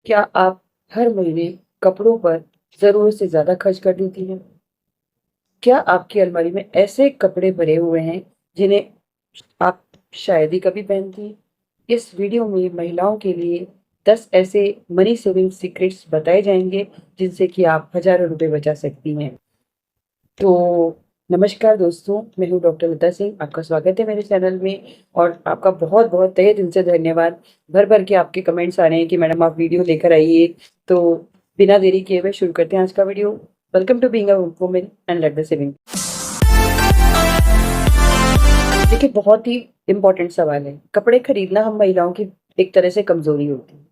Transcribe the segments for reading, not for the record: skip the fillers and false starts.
क्या आप हर महीने कपड़ों पर ज़रूरत से ज़्यादा खर्च कर देती हैं? क्या आपकी अलमारी में ऐसे कपड़े भरे हुए हैं जिन्हें आप शायद ही कभी पहनती? इस वीडियो में महिलाओं के लिए 10 ऐसे मनी सेविंग सीक्रेट्स बताए जाएंगे जिनसे कि आप हज़ारों रुपए बचा सकती हैं। तो नमस्कार दोस्तों, मैं हूँ डॉक्टर लता सिंह। आपका स्वागत है मेरे चैनल में और आपका बहुत-बहुत तहे दिल से धन्यवाद। भर-भर के आपके कमेंट्स आ रहे हैं कि मैडम आप वीडियो लेकर आइए। तो बिना देरी किए हुए शुरू करते हैं आज का video. Welcome to being a woman and let the saving. देखिए, बहुत ही इम्पोर्टेंट सवाल है। कपड़े खरीदना हम महिलाओं की एक तरह से कमज़ोरी होती है।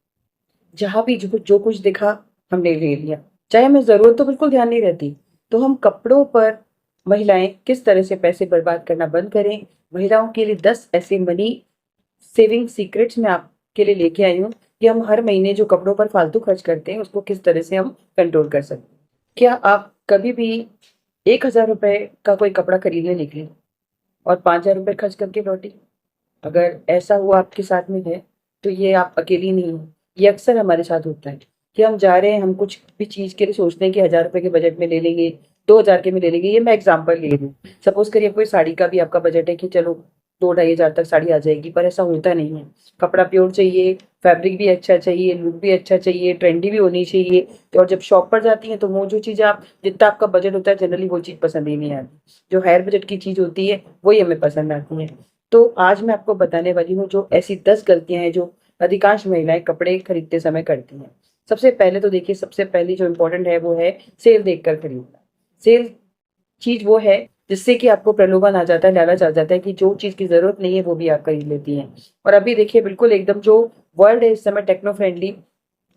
जहाँ भी जो कुछ दिखा हमने ले लिया, चाहे हमें ज़रूरत तो बिल्कुल ध्यान नहीं रहती। तो हम कपड़ों पर महिलाएं किस तरह से पैसे बर्बाद करना बंद करें, महिलाओं के लिए 10 ऐसे मनी सेविंग सीक्रेट्स मैं आपके लिए लेके आई हूँ कि हम हर महीने जो कपड़ों पर फालतू खर्च करते हैं उसको किस तरह से हम कंट्रोल कर सकते हैं। क्या आप कभी भी 1,000 रुपए का कोई कपड़ा खरीदने निकले और 5,000 रुपए खर्च करके लौटी? अगर ऐसा हुआ आपके साथ में है, तो ये आप अकेली नहीं हो। ये अक्सर हमारे साथ होता है कि हम जा रहे हैं, हम कुछ भी चीज़ के लिए सोचते हैं कि 1,000 रुपए के बजट में ले लेंगे, 2,000 के में ले लेंगे। ये मैं एग्ज़ाम्पल ले रही हूँ। सपोज़ करिए कोई साड़ी का भी आपका बजट है कि चलो 2 ढाई हज़ार तक साड़ी आ जाएगी, पर ऐसा होता नहीं है। कपड़ा प्योर चाहिए, फैब्रिक भी अच्छा चाहिए, लुक भी अच्छा चाहिए, ट्रेंडी भी होनी चाहिए। और जब शॉप पर जाती हैं, तो वो जो चीज़ आप जितना आपका बजट होता है, जनरली वो चीज़ पसंद ही नहीं आती। जो हायर बजट की चीज़ होती है, वही हमें पसंद आती है। तो आज मैं आपको बताने वाली हूँ जो ऐसी 10 गलतियाँ हैं जो अधिकांश महिलाएँ कपड़े खरीदते समय करती हैं। सबसे पहले तो देखिए, सबसे पहली जो इम्पोर्टेंट है वो है सेल देखकर खरीदना। सेल चीज़ वो है जिससे कि आपको प्रलोभन आ जाता है, लालच आ जाता है कि जो चीज़ की ज़रूरत नहीं है वो भी आप खरीद लेती हैं। और अभी देखिए, बिल्कुल एकदम जो वर्ल्ड है इस समय टेक्नो फ्रेंडली,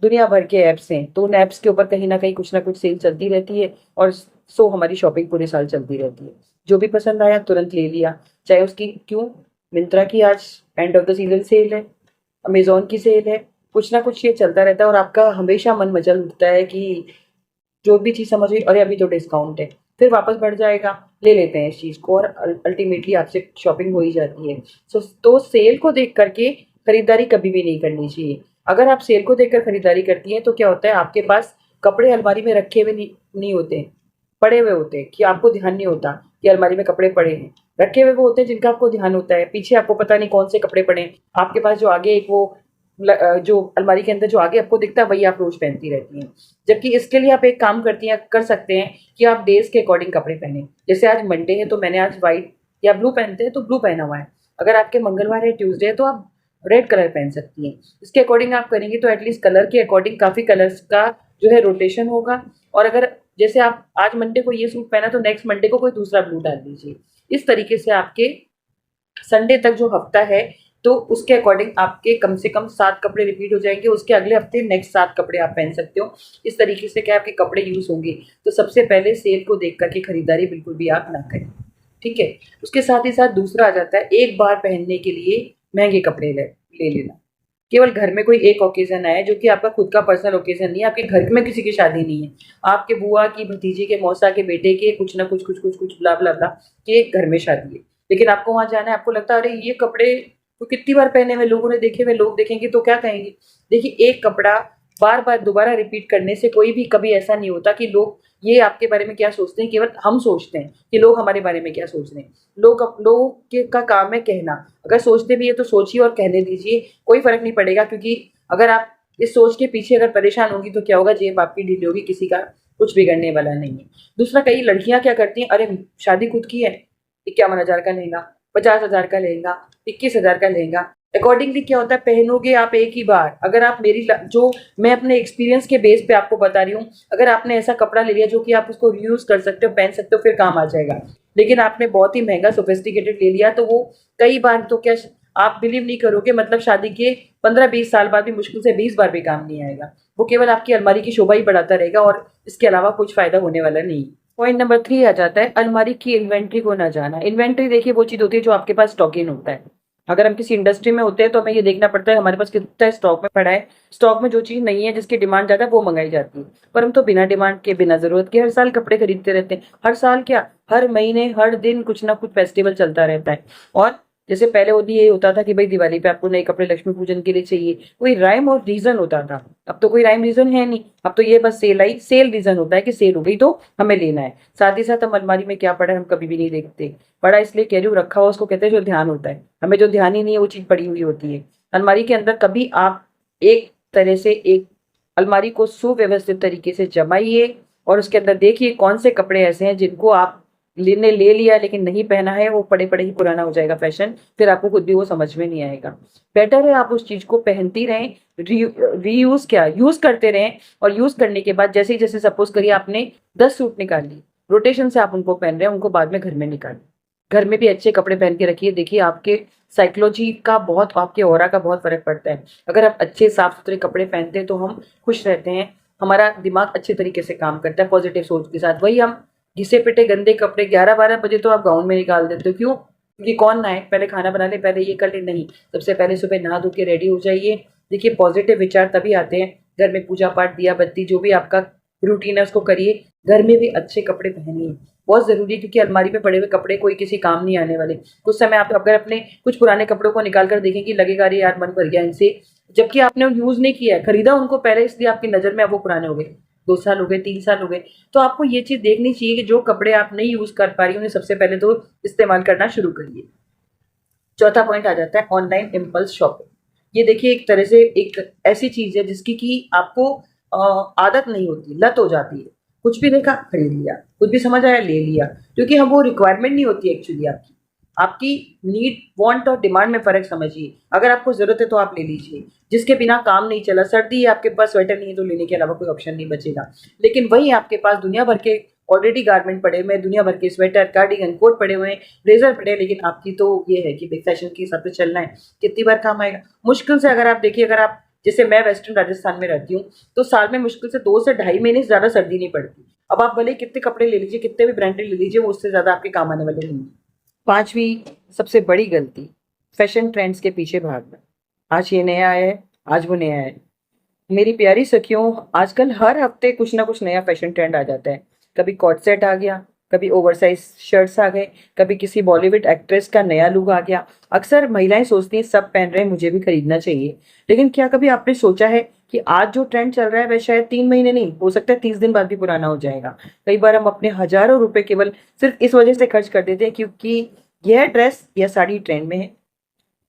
दुनिया भर के ऐप्स हैं, तो उन ऐप्स के ऊपर कहीं न कहीं कुछ न कुछ सेल चलती रहती है और सो हमारी शॉपिंग पूरे साल चलती रहती है। जो भी पसंद आया तुरंत ले लिया, चाहे उसकी क्यों, मिंत्रा की आज end of the season sale है, अमेज़न की सेल है, कुछ न कुछ ये चलता रहता है और आपका हमेशा मन मचल उठता है कि जो भी चीज़ समझ गई, अरे अभी तो डिस्काउंट है, फिर वापस बढ़ जाएगा, ले लेते हैं इस चीज़ को और अल्टीमेटली आपसे शॉपिंग हो ही जाती है। तो सेल को देख करके खरीदारी कभी भी नहीं करनी चाहिए। अगर आप सेल को देखकर खरीदारी करती हैं तो क्या होता है, आपके पास कपड़े अलमारी में रखे हुए नहीं होते हैं, पड़े हुए होते हैं कि आपको ध्यान नहीं होता कि अलमारी में कपड़े पड़े हैं। रखे हुए वो होते हैं जिनका आपको ध्यान होता है, पीछे आपको पता नहीं कौन से कपड़े पड़े हैं। आपके पास जो आगे एक वो जो अलमारी के अंदर जो आगे आपको दिखता है वही आप रोज़ पहनती रहती हैं। जबकि इसके लिए आप एक काम कर सकते हैं कि आप डेज़ के अकॉर्डिंग कपड़े पहनें। जैसे आज मंडे है तो मैंने आज व्हाइट या ब्लू पहनते हैं तो ब्लू पहना हुआ है। अगर आपके मंगलवार है, ट्यूसडे है तो आप रेड कलर पहन सकती हैं। इसके अकॉर्डिंग आप करेंगी तो एटलीस्ट कलर के अकॉर्डिंग काफ़ी कलर्स का जो है रोटेशन होगा। और अगर जैसे आप आज मंडे को ये सूट पहना तो नेक्स्ट मंडे को कोई दूसरा ब्लू डाल दीजिए। इस तरीके से आपके संडे तक जो हफ्ता है, तो उसके अकॉर्डिंग आपके कम से कम 7 कपड़े रिपीट हो जाएँगे, उसके अगले हफ्ते नेक्स्ट 7 कपड़े आप पहन सकते हो। इस तरीके से क्या आपके कपड़े यूज़ होंगे। तो सबसे पहले सेल को देख कर के खरीदारी बिल्कुल भी आप ना करें, ठीक है? उसके साथ ही साथ दूसरा आ जाता है एक बार पहनने के लिए महँगे कपड़े ले लेना। केवल घर में कोई एक ओकेज़न आया है जो कि आपका खुद का पर्सनल ओकेज़न नहीं है, आपके घर में किसी की शादी नहीं है। आपके बुआ की, भतीजे के, मौसा के बेटे के कुछ ना कुछ, कुछ ब्ला, ब्ला, ब्ला के घर में शादी है। लेकिन आपको वहाँ जाना है, आपको लगता है अरे ये कपड़े तो कितनी बार पहने हुए लोगों ने देखे हुए, लोग देखेंगे तो क्या कहेंगे? देखिए, एक कपड़ा बार-बार दोबारा रिपीट करने से कोई भी कभी ऐसा नहीं होता कि लोग ये आपके बारे में क्या सोचते हैं, केवल हम सोचते हैं कि लोग हमारे बारे में क्या सोच रहे हैं। लोगों के का काम है कहना। अगर सोचते भी हैं तो सोचिए और कहने दीजिए, कोई फ़र्क नहीं पड़ेगा क्योंकि अगर आप इस सोच के पीछे अगर परेशान होंगी तो क्या होगा, जेब आपकी ढीली होगी, किसी का कुछ बिगड़ने वाला नहीं है। दूसरा, कई लड़कियाँ क्या करती हैं, अरे शादी खुद की है, 51,000 का लहंगा, 50,000 का लहंगा, 21,000 का लहंगा। अकॉर्डिंगली क्या होता है, पहनोगे आप एक ही बार। अगर आप जो मैं अपने एक्सपीरियंस के बेस पे आपको बता रही हूँ, अगर आपने ऐसा कपड़ा ले लिया जो कि आप उसको रीयूज़ कर सकते हो, पहन सकते हो, फिर काम आ जाएगा। लेकिन आपने बहुत ही महँगा सोफिस्टिकेटेड ले लिया तो वो कई बार तो क्या आप बिलीव नहीं करोगे, मतलब शादी के 15-20 साल बाद भी मुश्किल से 20 बार भी काम नहीं आएगा। वो केवल आपकी अलमारी की शोभा ही बढ़ाता रहेगा और इसके अलावा कुछ फ़ायदा होने वाला नहीं। पॉइंट नंबर 3 आ जाता है अलमारी की इन्वेंट्री को ना जाना। इन्वेंट्री देखिए वो चीज़ होती है जो आपके पास स्टॉक इन होता है। अगर हम किसी इंडस्ट्री में होते हैं तो हमें ये देखना पड़ता है हमारे पास कितना स्टॉक में पड़ा है। स्टॉक में जो चीज़ नहीं है, जिसकी डिमांड ज़्यादा है, वो मंगाई जाती है। पर हम तो बिना डिमांड के, बिना ज़रूरत के हर साल कपड़े खरीदते रहते हैं। हर साल क्या, हर महीने, हर दिन कुछ ना कुछ फेस्टिवल चलता रहता है। और जैसे पहले होती ये होता था कि भाई दिवाली पे आपको नए कपड़े लक्ष्मी पूजन के लिए चाहिए, कोई राइम और रीजन होता था। अब तो कोई राइम रीजन है नहीं, अब तो ये बस सेल आई, सेल रीजन होता है कि सेल हो गई तो हमें लेना है। साथ ही साथ हम अलमारी में क्या पड़ा है हम कभी भी नहीं देखते। पड़ा इसलिए कह रही हूँ, रखा हुआ उसको कहते हैं जो ध्यान होता है, हमें जो ध्यान ही नहीं है वो चीज पड़ी हुई होती है। अलमारी के अंदर कभी आप एक तरह से एक अलमारी को सुव्यवस्थित तरीके से जमाइए और उसके अंदर देखिए कौन से कपड़े ऐसे हैं जिनको आप लेने ले लिया लेकिन नहीं पहना है, वो पड़े पड़े ही पुराना हो जाएगा फैशन, फिर आपको खुद भी वो समझ में नहीं आएगा। बेटर है आप उस चीज को पहनती रहें, रीयूज क्या यूज करते रहें, और यूज करने के बाद जैसे जैसे सपोज करिए आपने 10 सूट निकाल ली, रोटेशन से आप उनको पहन रहे हैं, उनको बाद में घर में निकालें। घर में भी अच्छे कपड़े पहन के रखिए, देखिए आपके साइकोलॉजी का बहुत, आपके ऑरा का बहुत फर्क पड़ता है। अगर आप अच्छे साफ सुथरे कपड़े पहनते हैं तो हम खुश रहते हैं, हमारा दिमाग अच्छे तरीके से काम करता है पॉजिटिव सोच के साथ। वही हम घिसे पिटे गंदे कपड़े 11-12 बजे तो आप गाउन में निकाल देते हो, क्यों? क्योंकि कौन नहाए, पहले खाना बना ले, पहले ये कर ले, नहीं, सबसे पहले सुबह नहा धो के रेडी हो जाइए। देखिए पॉजिटिव विचार तभी आते हैं, घर में पूजा पाठ दिया बत्ती जो भी आपका रूटीन है उसको करिए, घर में भी अच्छे कपड़े पहनिए, बहुत जरूरी है, क्योंकि अलमारी पे पड़े हुए कपड़े कोई किसी काम नहीं आने वाले। कुछ समय आप अगर अपने कुछ पुराने कपड़ों को निकाल कर देखें कि लगेगा अरे यार मन भर गया इनसे, जबकि आपने यूज नहीं किया है, खरीदा उनको पहले इसलिए आपकी नजर में अब वो पुराने हो गए, 2 साल हो गए, 3 साल हो गए। तो आपको ये चीज देखनी चाहिए कि जो कपड़े आप नहीं यूज कर पा रही उन्हें सबसे पहले तो इस्तेमाल करना शुरू करिए। चौथा पॉइंट आ जाता है ऑनलाइन इम्पल्स शॉपिंग। ये देखिए एक तरह से एक ऐसी चीज है जिसकी कि आपको आदत नहीं होती, लत हो जाती है। कुछ भी देखा खरीद लिया, कुछ भी समझ आया ले लिया, क्योंकि हम वो रिक्वायरमेंट नहीं होती एक्चुअली आपकी। आपकी नीड वांट और डिमांड में फर्क समझिए। अगर आपको जरूरत है तो आप ले लीजिए, जिसके बिना काम नहीं चला, सर्दी है आपके पास स्वेटर नहीं है तो लेने के अलावा कोई ऑप्शन नहीं बचेगा। लेकिन वही आपके पास दुनिया भर के ऑलरेडी गारमेंट पड़े हुए हैं, दुनिया भर के स्वेटर कार्डिगन कोट पड़े हुए हैं, ब्लेजर पड़े हैं, लेकिन आपकी तो ये है कि बिग फैशन के हिसाब से चलना है, कितनी बार काम आएगा? मुश्किल से अगर आप देखिए, अगर आप जैसे मैं वेस्टर्न राजस्थान में रहती हूँ तो साल में मुश्किल से 2 से ढाई महीने से ज्यादा सर्दी नहीं पड़ती। अब आप भले कितने कपड़े ले लीजिए, कितने भी ब्रांडेड ले लीजिए, वो उससे ज्यादा आपके काम आने वाले नहीं। पांचवी सबसे बड़ी गलती, फैशन ट्रेंड्स के पीछे भागना। आज ये नया है, आज वो नया है। मेरी प्यारी सखियों, आजकल हर हफ्ते कुछ ना कुछ नया फैशन ट्रेंड आ जाता है। कभी कॉट सेट आ गया, कभी ओवरसाइज शर्ट्स आ गए, कभी किसी बॉलीवुड एक्ट्रेस का नया लुक आ गया। अक्सर महिलाएं सोचती हैं सब पहन रहे हैं मुझे भी खरीदना चाहिए, लेकिन क्या कभी आपने सोचा है कि आज जो ट्रेंड चल रहा है वह शायद 3 महीने नहीं, हो सकता है 30 दिन बाद भी पुराना हो जाएगा। कई बार हम अपने हजारों रुपए केवल सिर्फ इस वजह से खर्च कर देते हैं क्योंकि यह ड्रेस या साड़ी ट्रेंड में है,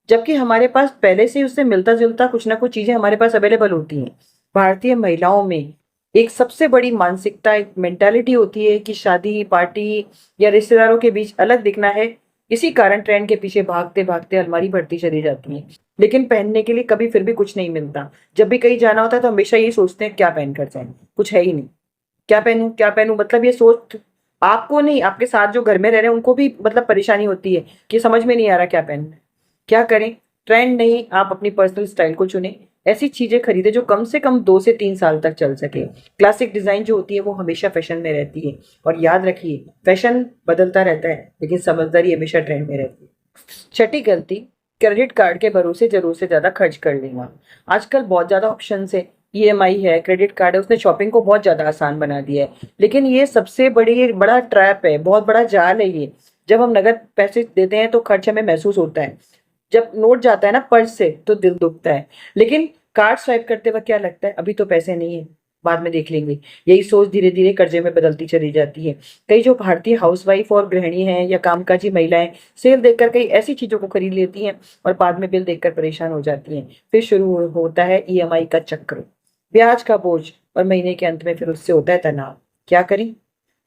जबकि हमारे पास पहले से उससे मिलता जुलता कुछ ना कुछ चीजें हमारे पास अवेलेबल होती हैं। भारतीय महिलाओं में एक सबसे बड़ी मानसिकता, एक मेंटालिटी होती है कि शादी पार्टी या रिश्तेदारों के बीच अलग दिखना है। इसी कारण ट्रेंड के पीछे भागते भागते अलमारी भरती चली जाती है, लेकिन पहनने के लिए कभी फिर भी कुछ नहीं मिलता। जब भी कहीं जाना होता है तो हमेशा यही सोचते हैं क्या पहन कर जाएं, कुछ है ही नहीं, क्या पहनूं क्या पहनूं, मतलब ये सोच आपको नहीं, आपके साथ जो घर में रह रहे हैं उनको भी मतलब परेशानी होती है कि समझ में नहीं आ रहा क्या पहनना है। क्या करें? ट्रेंड नहीं, आप अपनी पर्सनल स्टाइल को चुने, ऐसी चीजें खरीदे जो कम से कम 2 से 3 साल तक चल सके। क्लासिक डिजाइन जो होती है वो हमेशा फैशन में रहती है, और याद रखिए फैशन बदलता रहता है लेकिन समझदारी हमेशा ट्रेंड में रहती है। छठी गलती, क्रेडिट कार्ड के भरोसे जरूरत से ज्यादा खर्च कर लेना। आजकल बहुत ज्यादा ऑप्शन है, ईएमआई है, क्रेडिट कार्ड है, उसने शॉपिंग को बहुत ज्यादा आसान बना दिया है, लेकिन ये सबसे बड़ा ट्रैप है, बहुत बड़ा जाल है ये। जब हम नगद पैसे देते हैं तो खर्च हमें महसूस होता है, जब नोट जाता है ना पर्स से तो दिल दुखता है, लेकिन कार्ड स्वाइप करते वक्त क्या लगता है अभी तो पैसे नहीं है, बाद में देख लेंगे। यही सोच धीरे धीरे कर्जे में बदलती चली जाती है। कई जो भारतीय हाउसवाइफ और गृहिणी हैं या कामकाजी महिलाएं सेल देखकर कई ऐसी चीजों को खरीद लेती हैं और बाद में बिल देखकर परेशान हो जाती हैं। फिर शुरू होता है ईएमआई का चक्र, ब्याज का बोझ, और महीने के अंत में फिर उससे होता है तनाव। क्या करें?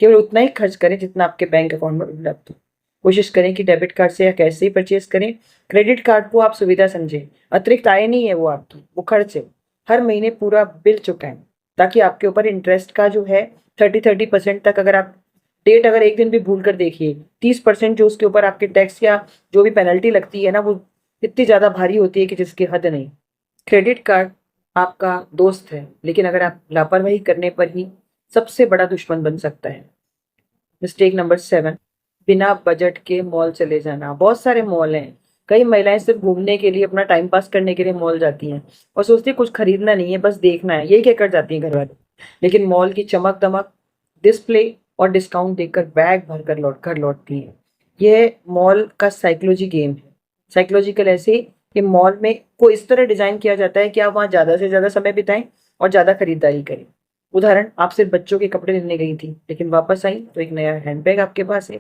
केवल उतना ही खर्च करें जितना आपके बैंक अकाउंट में उपलब्ध हो। कोशिश करें कि डेबिट कार्ड से या कैश से ही परचेज करें। क्रेडिट कार्ड को आप सुविधा समझें, अतिरिक्त आय नहीं है वो आपकी, वो खर्च है। हर महीने पूरा बिल चुकाएं ताकि आपके ऊपर इंटरेस्ट का जो है 30% तक, अगर आप डेट अगर एक दिन भी भूल कर देखिए, 30% जो उसके ऊपर आपके टैक्स या जो भी पेनल्टी लगती है ना, वो इतनी ज्यादा भारी होती है कि जिसकी हद नहीं। क्रेडिट कार्ड आपका दोस्त है, लेकिन अगर आप लापरवाही करने पर ही सबसे बड़ा दुश्मन बन सकता है। मिस्टेक नंबर 7, बिना बजट के मॉल चले जाना। बहुत सारे मॉल हैं, कई महिलाएं सिर्फ घूमने के लिए, अपना टाइम पास करने के लिए मॉल जाती हैं और सोचती है कुछ खरीदना नहीं है बस देखना है, यही कहकर जाती हैं घर वाले। लेकिन मॉल की चमक दमक, डिस्प्ले और डिस्काउंट देखकर बैग भर कर लौटती हैं। यह मॉल का साइकोलॉजी गेम है। साइकोलॉजिकल ऐसे कि मॉल में को इस तरह डिजाइन किया जाता है कि आप वहाँ ज्यादा से ज्यादा समय बिताएं और ज्यादा खरीदारी करें। उदाहरण, आप सिर्फ बच्चों के कपड़े लेने गई थी लेकिन वापस आई तो एक नया हैंडबैग आपके पास है,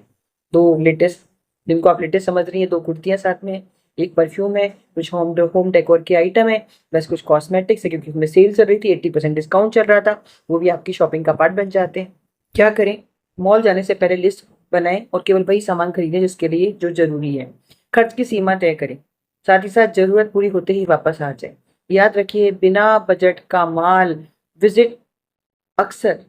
दो लेटेस्ट, जिनको आप लेटेस्ट समझ रही हैं, दो कुर्तियां साथ में है, एक परफ्यूम है, कुछ होम डेकोर के आइटम है, बस कुछ कॉस्मेटिक्स है क्योंकि उसमें सेल चल रही थी, 80% डिस्काउंट चल रहा था, वो भी आपकी शॉपिंग का पार्ट बन जाते हैं। क्या करें? मॉल जाने से पहले लिस्ट बनाएं और केवल वही सामान खरीदें जिसके लिए जो जरूरी है। खर्च की सीमा तय करें, साथ ही साथ जरूरत पूरी होते ही वापस आ जाए। याद रखिए, बिना बजट का माल विजिट अक्सर,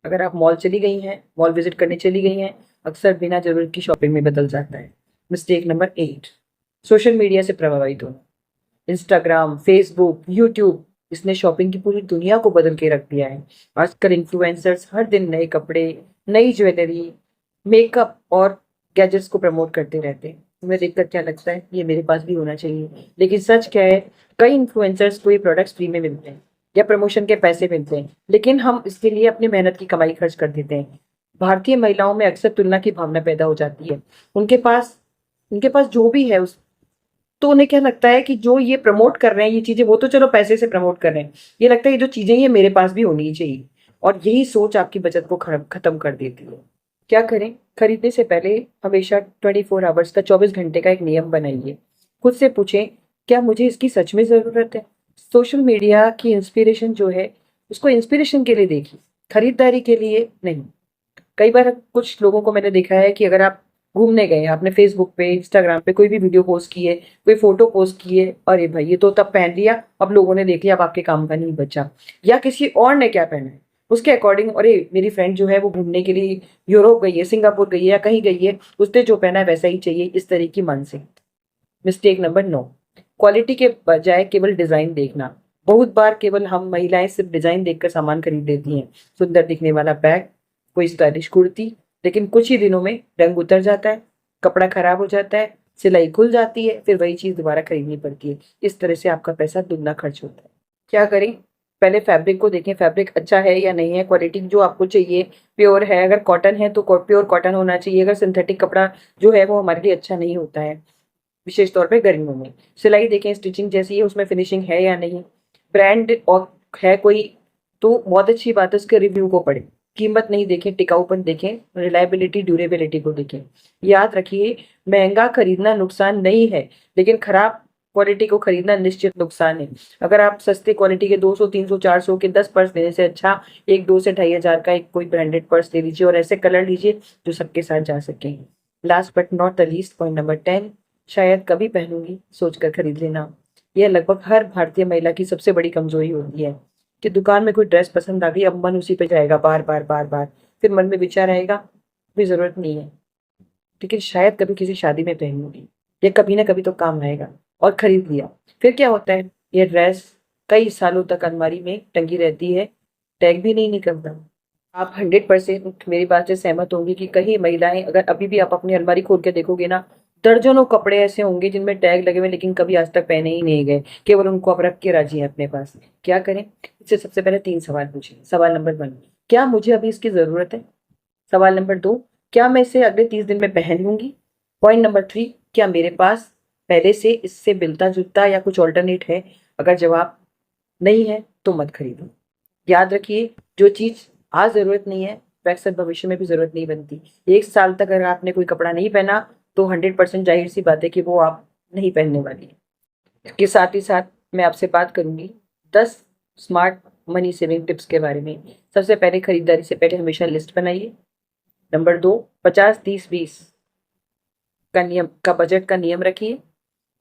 अगर आप मॉल चली गई हैं, मॉल विजिट करने चली गई हैं, अक्सर बिना जरूरत की शॉपिंग में बदल जाता है। मिस्टेक नंबर 8, सोशल मीडिया से प्रभावित होना। इंस्टाग्राम, फेसबुक, यूट्यूब, इसने शॉपिंग की पूरी दुनिया को बदल के रख दिया है। आजकल इन्फ्लुएंसर्स हर दिन नए कपड़े, नई ज्वेलरी, मेकअप और गैजेट्स को प्रमोट करते रहते हैं। तुम्हें देखकर क्या लगता है ये मेरे पास भी होना चाहिए, लेकिन सच क्या है, कई इन्फ्लुएंसर्स को ये प्रोडक्ट्स फ्री में मिलते हैं या प्रमोशन के पैसे मिलते हैं, लेकिन हम इसके लिए अपनी मेहनत की कमाई खर्च कर देते हैं। भारतीय महिलाओं में अक्सर तुलना की भावना पैदा हो जाती है। उनके पास उनके पास जो भी है उस, तो उन्हें क्या लगता है कि जो ये प्रमोट कर रहे हैं ये चीजें, वो तो चलो पैसे से प्रमोट कर रहे हैं, ये लगता है ये जो चीजें ये मेरे पास भी होनी चाहिए, और यही सोच आपकी बचत को खत्म कर देती है। क्या करें? खरीदने से पहले हमेशा 24 आवर्स का, 24 घंटे का एक नियम बनाइए। खुद से पूछें, क्या मुझे इसकी सच में जरूरत है? सोशल मीडिया की इंस्पिरेशन जो है, उसको इंस्पिरेशन के लिए देखिए, खरीदारी के लिए नहीं। कई बार कुछ लोगों को मैंने देखा है कि अगर आप घूमने गए, आपने फेसबुक पे, इंस्टाग्राम पे कोई भी वीडियो पोस्ट की है, कोई फोटो पोस्ट की है, अरे भाई ये तो तब पहन लिया, अब लोगों ने देख लिया, अब आपके काम का नहीं बचा। या किसी और ने क्या पहना है उसके अकॉर्डिंग, अरे मेरी फ्रेंड जो है वो घूमने के लिए यूरोप गई है, सिंगापुर गई है या कहीं गई है, उसने जो पहना है वैसा ही चाहिए, इस तरह की मानसिकता। मिस्टेक नंबर 9, क्वालिटी के बजाय केवल डिजाइन देखना। बहुत बार केवल हम महिलाएं सिर्फ डिजाइन देखकर सामान खरीद लेती हैं। सुंदर दिखने वाला बैग, कोई स्टाइलिश कुर्ती, लेकिन कुछ ही दिनों में रंग उतर जाता है, कपड़ा खराब हो जाता है, सिलाई खुल जाती है, फिर वही चीज दोबारा खरीदनी पड़ती है। इस तरह से आपका पैसा दुगना खर्च होता है। क्या करें? पहले फैब्रिक को देखें, फैब्रिक अच्छा है या नहीं है, क्वालिटी जो आपको चाहिए प्योर है, अगर कॉटन है तो प्योर कॉटन होना चाहिए, अगर सिंथेटिक कपड़ा जो है वो हमारे लिए अच्छा नहीं होता है, विशेष तौर पे गर्मियों में। सिलाई देखें, स्टिचिंग जैसी है उसमें फिनिशिंग है या नहीं, ब्रांड और है कोई तो बहुत अच्छी बात है, उसके रिव्यू को पढ़ें। कीमत नहीं देखें, टिकाऊपन देखें, रिलायबिलिटी, ड्यूरेबिलिटी को देखें। याद रखिए, महंगा खरीदना नुकसान नहीं है, लेकिन खराब क्वालिटी को खरीदना निश्चित नुकसान है। अगर आप सस्ते क्वालिटी के 200, 300, 400 के 10 पर्स लेने से अच्छा एक 2 से 2,500 का एक कोई ब्रांडेड पर्स ले लीजिए, और ऐसे कलर लीजिए जो सबके साथ जा सके। Last but not the least, point number 10, शायद कभी पहनूंगी सोचकर खरीद लेना। यह लगभग हर भारतीय महिला की सबसे बड़ी कमजोरी होती है कि दुकान में कोई ड्रेस पसंद आ गई, अब मन उसी पे जाएगा बार बार बार बार, फिर मन में विचार आएगा कोई जरूरत नहीं है, लेकिन शायद कभी किसी शादी में पहनूंगी, या कभी ना कभी तो काम आएगा, और खरीद लिया। फिर क्या होता है, यह ड्रेस कई सालों तक अलमारी में टंगी रहती है, टैग भी नहीं निकलता। आप 100% मेरी बात से सहमत होंगी कि कई महिलाएं, अगर अभी भी आप अपनी अलमारी खोल के देखोगे ना, दर्जनों कपड़े ऐसे होंगे जिनमें टैग लगे हुए लेकिन कभी आज तक पहने ही नहीं गए, केवल उनको आप रख के राजी हैं अपने पास। क्या करें? इससे सबसे पहले 3 सवाल पूछें। सवाल नंबर 1, क्या मुझे अभी इसकी जरूरत है? सवाल नंबर 2, क्या मैं इसे अगले 30 दिन में पहन लूंगी? पॉइंट नंबर 3, क्या मेरे पास पहले से इससे मिलता जुलता या कुछ ऑल्टरनेट है? अगर जवाब नहीं है तो मत खरीदो। याद रखिए, जो चीज आज जरूरत नहीं है वो अक्सर भविष्य में भी जरूरत नहीं बनती। 1 साल तक अगर आपने कोई कपड़ा नहीं पहना तो 100% जाहिर सी बात है कि वो आप नहीं पहनने वाली है। इसके साथ ही साथ मैं आपसे बात करूंगी 10 स्मार्ट मनी सेविंग टिप्स के बारे में। सबसे पहले, खरीदारी से पहले हमेशा लिस्ट बनाइए। नंबर 2, 50-30-20 का नियम, का बजट का नियम रखिए।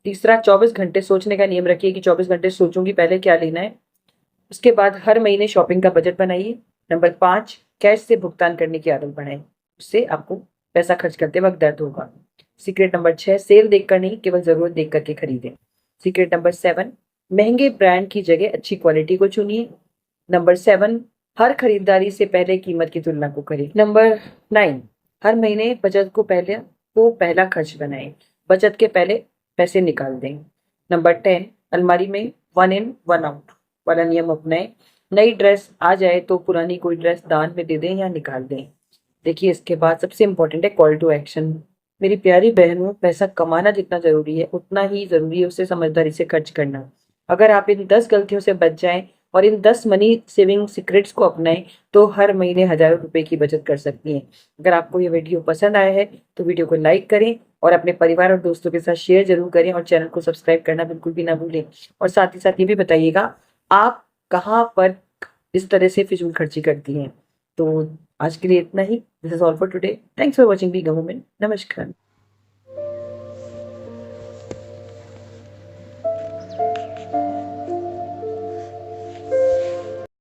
तीसरा, 24 घंटे सोचने का नियम रखिए कि 24 घंटे सोचूंगी पहले क्या लेना है। उसके बाद हर महीने शॉपिंग का बजट बनाइए। नंबर 5, कैश से भुगतान करने की आदत बनाएं, उससे आपको पैसा खर्च करते वक्त दर्द होगा। सीक्रेट नंबर 6, सेल देखकर नहीं, केवल जरूरत देख करके खरीदें। सीक्रेट नंबर 7, महंगे ब्रांड की जगह अच्छी क्वालिटी को चुनिए। नंबर 7, हर खरीदारी से पहले कीमत की तुलना को करें। नंबर 9, हर महीने बचत को पहला खर्च बनाएं, बचत के पहले पैसे निकाल दें। नंबर 10, अलमारी में 1 इन 1 आउट वाला नियम अपनाएं। नई ड्रेस आ जाए तो पुरानी कोई ड्रेस दान में दे दें या निकाल दें। देखिए, इसके बाद सबसे इंपॉर्टेंट है कॉल टू एक्शन। मेरी प्यारी बहनों, पैसा कमाना जितना ज़रूरी है, उतना ही ज़रूरी है उसे समझदारी से खर्च करना। अगर आप इन 10 गलतियों से बच जाएँ और इन 10 मनी सेविंग सीक्रेट्स को अपनाएँ, तो हर महीने हज़ारों रुपए की बचत कर सकती हैं। अगर आपको ये वीडियो पसंद आया है, तो वीडियो को लाइक करें और अपने परिवार और दोस्तों के साथ शेयर ज़रूर करें और चैनल को सब्सक्राइब करना बिल्कुल भी ना भूलें। और साथ ही साथ ये भी बताइएगा, आप कहाँ पर इस तरह से फिजूल खर्ची करती हैं। तो आज के लिए इतना ही। This is all for today. Thanks for watching B government. नमस्कार।